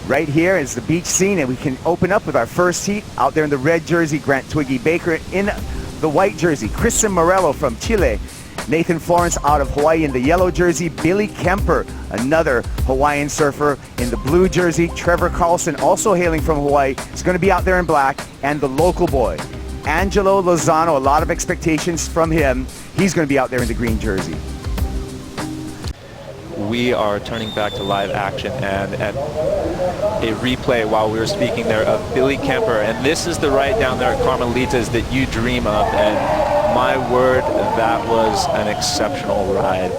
Right here is the beach scene, and we can open up with our first heat. Out there in the red jersey, Grant Twiggy Baker. In the white jersey, Cristian Merello from Chile. Nathan Florence out of Hawaii in the yellow jersey. Billy Kemper, another Hawaiian surfer, in the blue jersey. Trevor Carlson, also hailing from Hawaii, is going to be out there in black. And the local boy, Angelo Lozano, a lot of expectations from him. He's going to be out there in the green jersey. We are turning back to live action and a replay while we were speaking there of Billy Kemper. And this is the ride down there at Carmelitas that you dream of. And my word, that was an exceptional ride.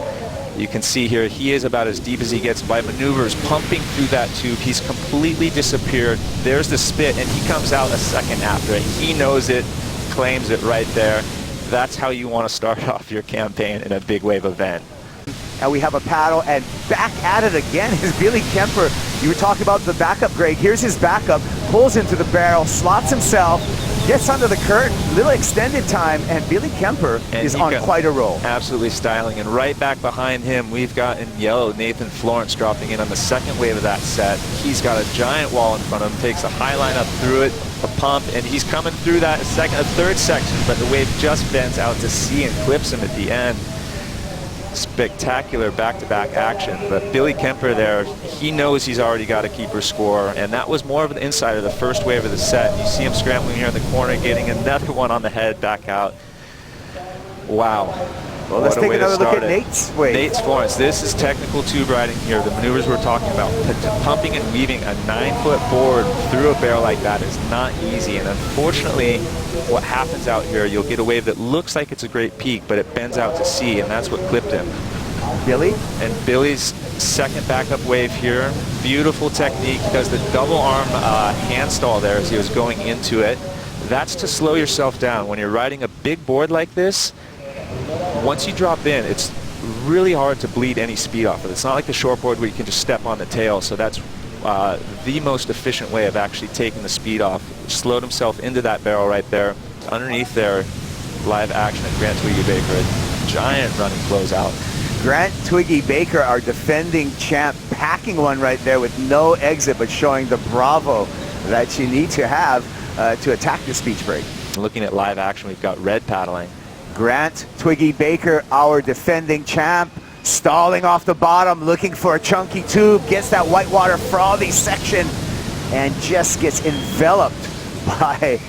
You can see here, he is about as deep as he gets by maneuvers, pumping through that tube. He's completely disappeared. There's the spit, and he comes out a second after it. He knows it, claims it right there. That's how you want to start off your campaign in a big wave event. And we have a paddle, and back at it again is Billy Kemper. You were talking about the backup, Greg. Here's his backup, pulls into the barrel, slots himself, gets under the curtain, little extended time, and Billy Kemper is on quite a roll. Absolutely styling. And right back behind him, we've got in yellow Nathan Florence dropping in on the second wave of that set. He's got a giant wall in front of him, takes a high line up through it, a pump, and he's coming through that third section, but the wave just bends out to sea and clips him at the end. Spectacular back-to-back action, but Billy Kemper there, he knows he's already got a keeper score, and that was more of an insider the first wave of the set. You see him scrambling here in the corner, getting another one on the head back out. Wow. Well, let's take another look at Nate's wave. Nate's Florence. This is technical tube riding here. The maneuvers we're talking about. Pumping and weaving a 9-foot board through a barrel like that is not easy, and unfortunately, what happens out here, you'll get a wave that looks like it's a great peak, but it bends out to sea, and that's what clipped him. Billy? And Billy's second backup wave here. Beautiful technique. He does the double arm hand stall there as he was going into it. That's to slow yourself down. When you're riding a big board like this, once you drop in, it's really hard to bleed any speed off of it. It's not like the shortboard where you can just step on the tail, so that's the most efficient way of actually taking the speed off. Slowed himself into that barrel right there. Underneath there, live action at Grant Twiggy Baker, a giant running closeout. Grant Twiggy Baker, our defending champ, packing one right there with no exit, but showing the bravo that you need to have to attack this beach break. Looking at live action, we've got red paddling. Grant Twiggy Baker, our defending champ, stalling off the bottom, looking for a chunky tube, gets that whitewater frothy section, and just gets enveloped by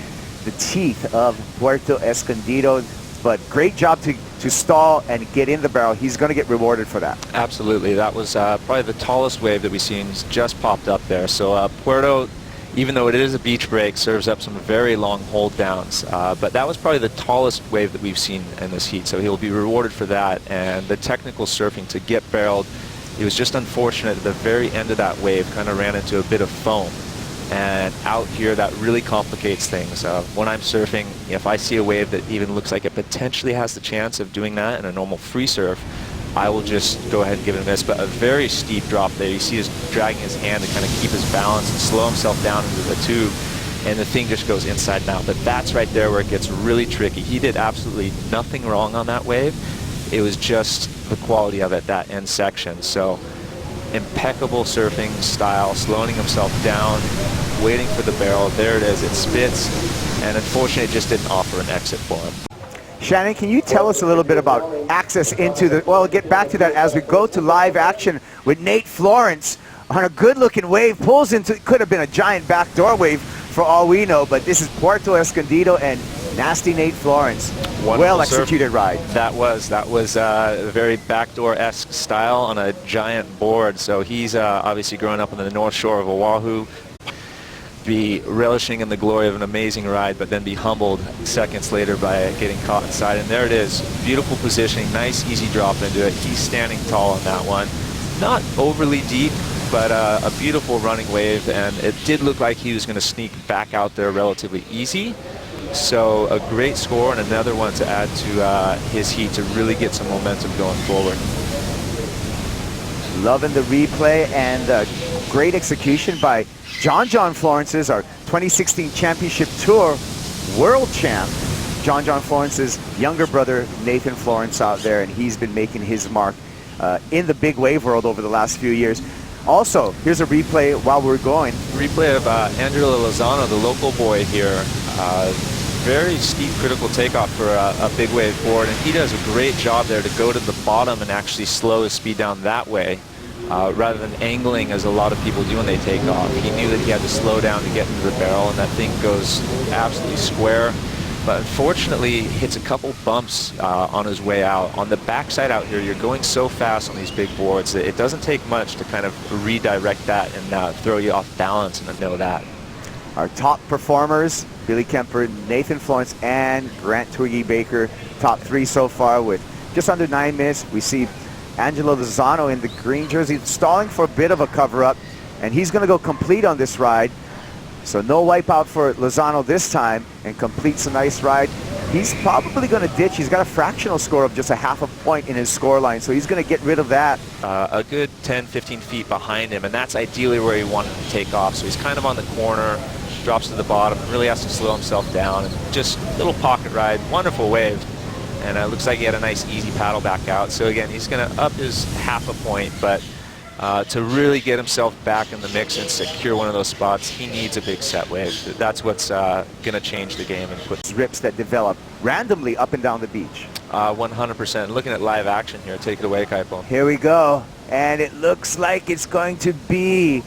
the teeth of Puerto Escondido. But great job to stall and get in the barrel. He's going to get rewarded for that. Absolutely. That was probably the tallest wave that we've seen. Just popped up there. So Puerto, even though it is a beach break, serves up some very long hold downs. But that was probably the tallest wave that we've seen in this heat, so he'll be rewarded for that. And the technical surfing to get barreled, it was just unfortunate at the very end of that wave, kind of ran into a bit of foam. And out here, that really complicates things. When I'm surfing, if I see a wave that even looks like it potentially has the chance of doing that in a normal free surf, I will just go ahead and give it a miss. But a very steep drop there. You see us dragging his hand to kind of keep his balance and slow himself down into the tube, and the thing just goes inside and out. But that's right there where it gets really tricky. He did absolutely nothing wrong on that wave. It was just the quality of it, that end section. So impeccable surfing style, slowing himself down, waiting for the barrel. There it is. It spits, and unfortunately it just didn't offer an exit for him. Shannon, can you tell us a little bit about access into the, well, we'll get back to that as we go to live action with Nate Florence on a good-looking wave, pulls into, could have been a giant backdoor wave for all we know, but this is Puerto Escondido and nasty Nate Florence. Well-executed ride. That was a very backdoor-esque style on a giant board, so he's obviously growing up on the north shore of Oahu, be relishing in the glory of an amazing ride, but then be humbled seconds later by getting caught inside. And there it is. Beautiful positioning, nice easy drop into it. He's standing tall on that one. Not overly deep, but a beautiful running wave, and it did look like he was going to sneak back out there relatively easy. So a great score and another one to add to his heat to really get some momentum going forward. Loving the replay and great execution by John Florence's, our 2016 Championship Tour World Champ. John Florence's younger brother, Nathan Florence, out there, and he's been making his mark in the big wave world over the last few years. Also, here's a replay while we're going. Replay of Angelo Lozano, the local boy here. Very steep critical takeoff for a big wave board, and he does a great job there to go to the bottom and actually slow his speed down that way, rather than angling as a lot of people do when they take off. He knew that he had to slow down to get into the barrel, and that thing goes absolutely square. But unfortunately, hits a couple bumps on his way out. On the backside out here, you're going so fast on these big boards that it doesn't take much to kind of redirect that and throw you off balance, and know that. Our top performers, Billy Kemper, Nathan Florence, and Grant Twiggy Baker, top 3 so far with just under 9 minutes. We see Angelo Lozano in the green jersey stalling for a bit of a cover-up, and he's going to go complete on this ride. So no wipeout for Lozano this time, and completes a nice ride. He's probably going to ditch. He's got a fractional score of just a half a point in his score line, so he's going to get rid of that. A good 10, 15 feet behind him, and that's ideally where he wanted to take off. So he's kind of on the corner, drops to the bottom, and really has to slow himself down. And just a little pocket ride, wonderful wave. And it looks like he had a nice easy paddle back out. So again, he's going to up his half a point, but to really get himself back in the mix and secure one of those spots, he needs a big set wave. That's what's going to change the game and put rips that develop randomly up and down the beach. 100%. Looking at live action here. Take it away, Kaipo. Here we go. And it looks like it's going to be,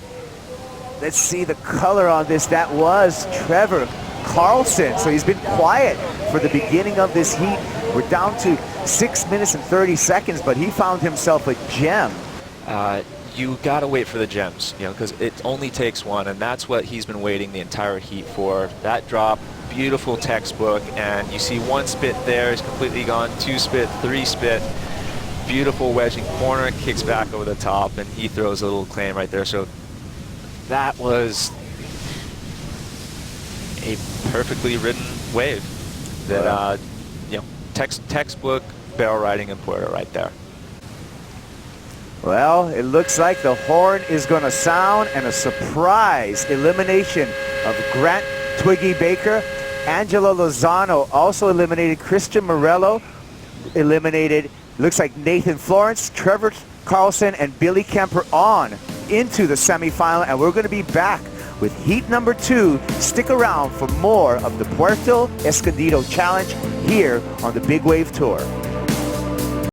let's see the color on this. That was Trevor Carlson. So he's been quiet for the beginning of this heat. We're down to 6 minutes and 30 seconds, but he found himself a gem. You got to wait for the gems, because it only takes one, and that's what he's been waiting the entire heat for. That drop, beautiful textbook, and you see 1 spit there, is completely gone, 2 spit, 3 spit, beautiful wedging corner, kicks back over the top, and he throws a little claim right there. So that was a perfectly ridden wave that, textbook barrel riding in Puerto right there. Well, it looks like the horn is going to sound, and a surprise elimination of Grant Twiggy Baker. Angelo Lozano also eliminated. Cristian Merello eliminated. Looks like Nathan Florence, Trevor Carlson, and Billy Kemper on into the semifinal, and we're going to be back with heat number 2. Stick around for more of the Puerto Escondido Challenge here on the Big Wave Tour.